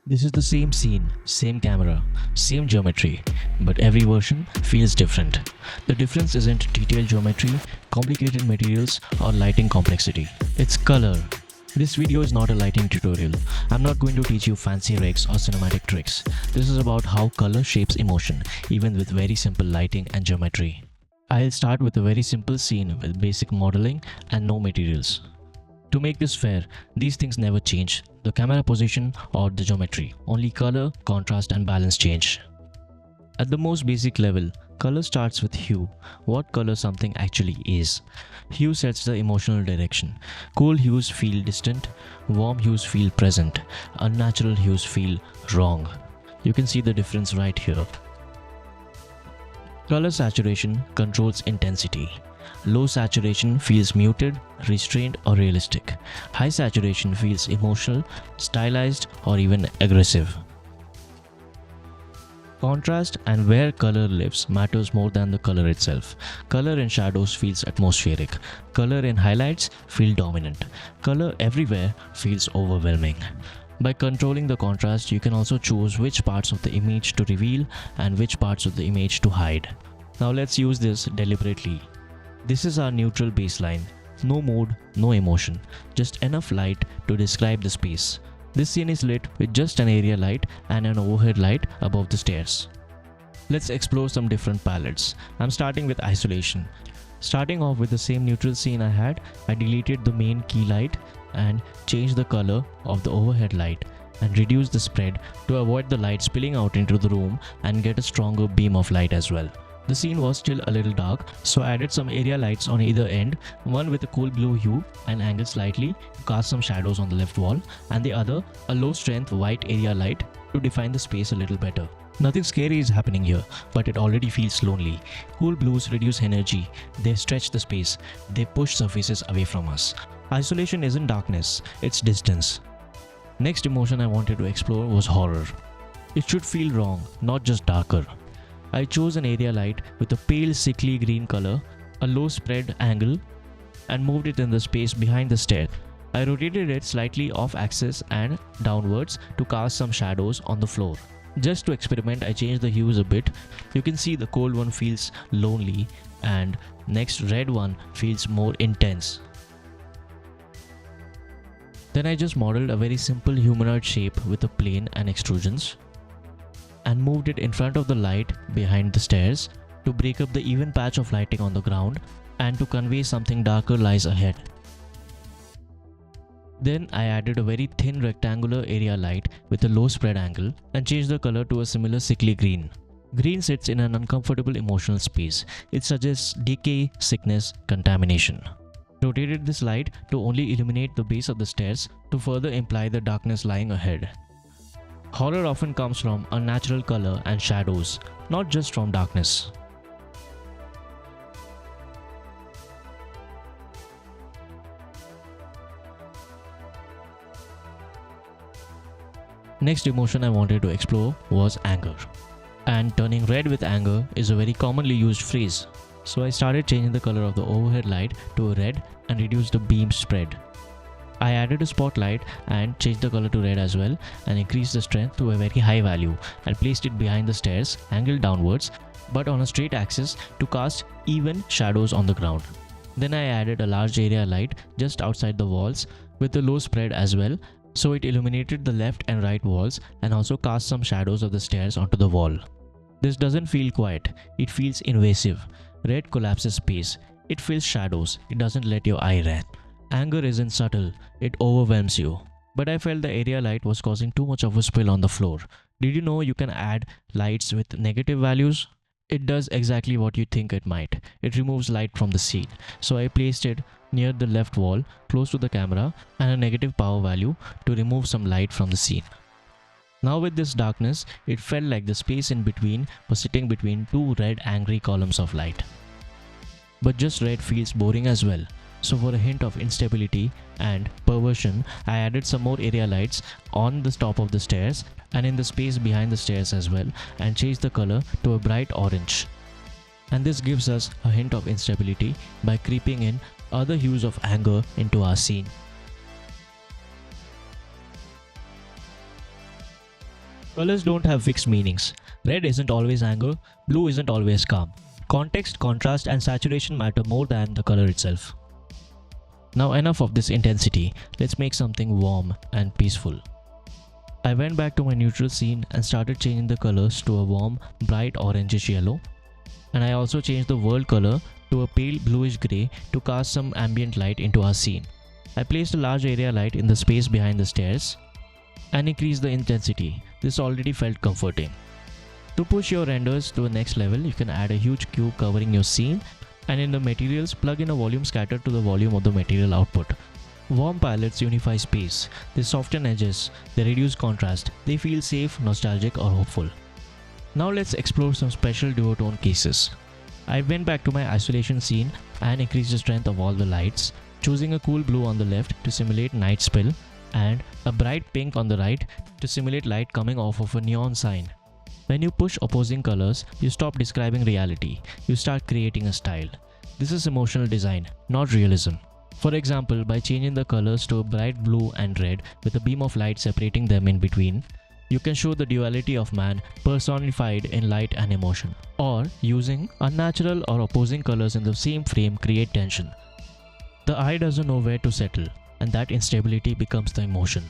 This is the same scene, same camera, same geometry, but every version feels different. The difference isn't detailed geometry, complicated materials, or lighting complexity. It's color. This video is not a lighting tutorial. I'm not going to teach you fancy rigs or cinematic tricks. This is about how color shapes emotion, even with very simple lighting and geometry. I'll start with a very simple scene with basic modeling and no materials. To make this fair, these things never change, the camera position or the geometry. Only color, contrast and balance change. At the most basic level, color starts with hue, what color something actually is. Hue sets the emotional direction. Cool hues feel distant, warm hues feel present, unnatural hues feel wrong. You can see the difference right here. Color saturation controls intensity. Low saturation feels muted, restrained or realistic. High saturation feels emotional, stylized or even aggressive. Contrast and where color lives matters more than the color itself. Color in shadows feels atmospheric. Color in highlights feel dominant. Color everywhere feels overwhelming. By controlling the contrast, you can also choose which parts of the image to reveal and which parts of the image to hide. Now let's use this deliberately. This is our neutral baseline. No mood, no emotion, just enough light to describe the space. This scene is lit with just an area light and an overhead light above the stairs. Let's explore some different palettes. I'm starting with isolation. Starting off with the same neutral scene I had, I deleted the main key light and changed the color of the overhead light and reduced the spread to avoid the light spilling out into the room and get a stronger beam of light as well. The scene was still a little dark, so I added some area lights on either end, one with a cool blue hue and angled slightly to cast some shadows on the left wall, and the other a low strength white area light to define the space a little better. Nothing scary is happening here, but it already feels lonely. Cool blues reduce energy, they stretch the space, they push surfaces away from us. Isolation isn't darkness, it's distance. Next emotion I wanted to explore was horror. It should feel wrong, not just darker. I chose an area light with a pale sickly green color, a low spread angle, and moved it in the space behind the stair. I rotated it slightly off axis and downwards to cast some shadows on the floor. Just to experiment, I changed the hues a bit. You can see the cold one feels lonely and next red one feels more intense. Then I just modeled a very simple humanoid shape with a plane and extrusions, and moved it in front of the light behind the stairs to break up the even patch of lighting on the ground and to convey something darker lies ahead. Then I added a very thin rectangular area light with a low spread angle and changed the color to a similar sickly green. Green sits in an uncomfortable emotional space. It suggests decay, sickness, contamination. Rotated this light to only illuminate the base of the stairs to further imply the darkness lying ahead. Horror often comes from unnatural color and shadows, not just from darkness. Next emotion I wanted to explore was anger. And turning red with anger is a very commonly used phrase. So I started changing the color of the overhead light to a red and reduced the beam spread. I added a spotlight and changed the color to red as well and increased the strength to a very high value and placed it behind the stairs, angled downwards but on a straight axis to cast even shadows on the ground. Then I added a large area light just outside the walls with a low spread as well, so it illuminated the left and right walls and also cast some shadows of the stairs onto the wall. This doesn't feel quiet, it feels invasive. Red collapses space, it fills shadows, it doesn't let your eye rest. Anger isn't subtle, it overwhelms you. But I felt the area light was causing too much of a spill on the floor. Did you know you can add lights with negative values? It does exactly what you think it might. It removes light from the scene. So I placed it near the left wall, close to the camera, and a negative power value to remove some light from the scene. Now with this darkness, it felt like the space in between was sitting between two red angry columns of light. But just red feels boring as well. So for a hint of instability and perversion, I added some more area lights on the top of the stairs and in the space behind the stairs as well and changed the color to a bright orange. And this gives us a hint of instability by creeping in other hues of anger into our scene. Colors don't have fixed meanings. Red isn't always anger, blue isn't always calm. Context, contrast, and saturation matter more than the color itself. Now enough of this intensity, let's make something warm and peaceful. I went back to my neutral scene and started changing the colors to a warm, bright orangish yellow. And I also changed the world color to a pale bluish grey to cast some ambient light into our scene. I placed a large area light in the space behind the stairs and increased the intensity. This already felt comforting. To push your renders to the next level, you can add a huge cube covering your scene, and in the materials, plug in a volume scatter to the volume of the material output. Warm palettes unify space, they soften edges, they reduce contrast, they feel safe, nostalgic or hopeful. Now let's explore some special duotone cases. I went back to my isolation scene and increased the strength of all the lights, choosing a cool blue on the left to simulate night spill and a bright pink on the right to simulate light coming off of a neon sign. When you push opposing colors, you stop describing reality, you start creating a style. This is emotional design, not realism. For example, by changing the colors to a bright blue and red with a beam of light separating them in between, you can show the duality of man personified in light and emotion. Or using unnatural or opposing colors in the same frame create tension. The eye doesn't know where to settle, and that instability becomes the emotion.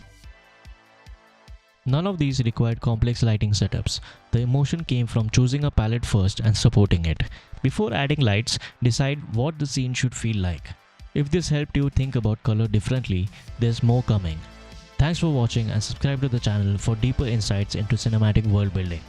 None of these required complex lighting setups. The emotion came from choosing a palette first and supporting it. Before adding lights, decide what the scene should feel like. If this helped you think about color differently, there's more coming. Thanks for watching and subscribe to the channel for deeper insights into cinematic world building.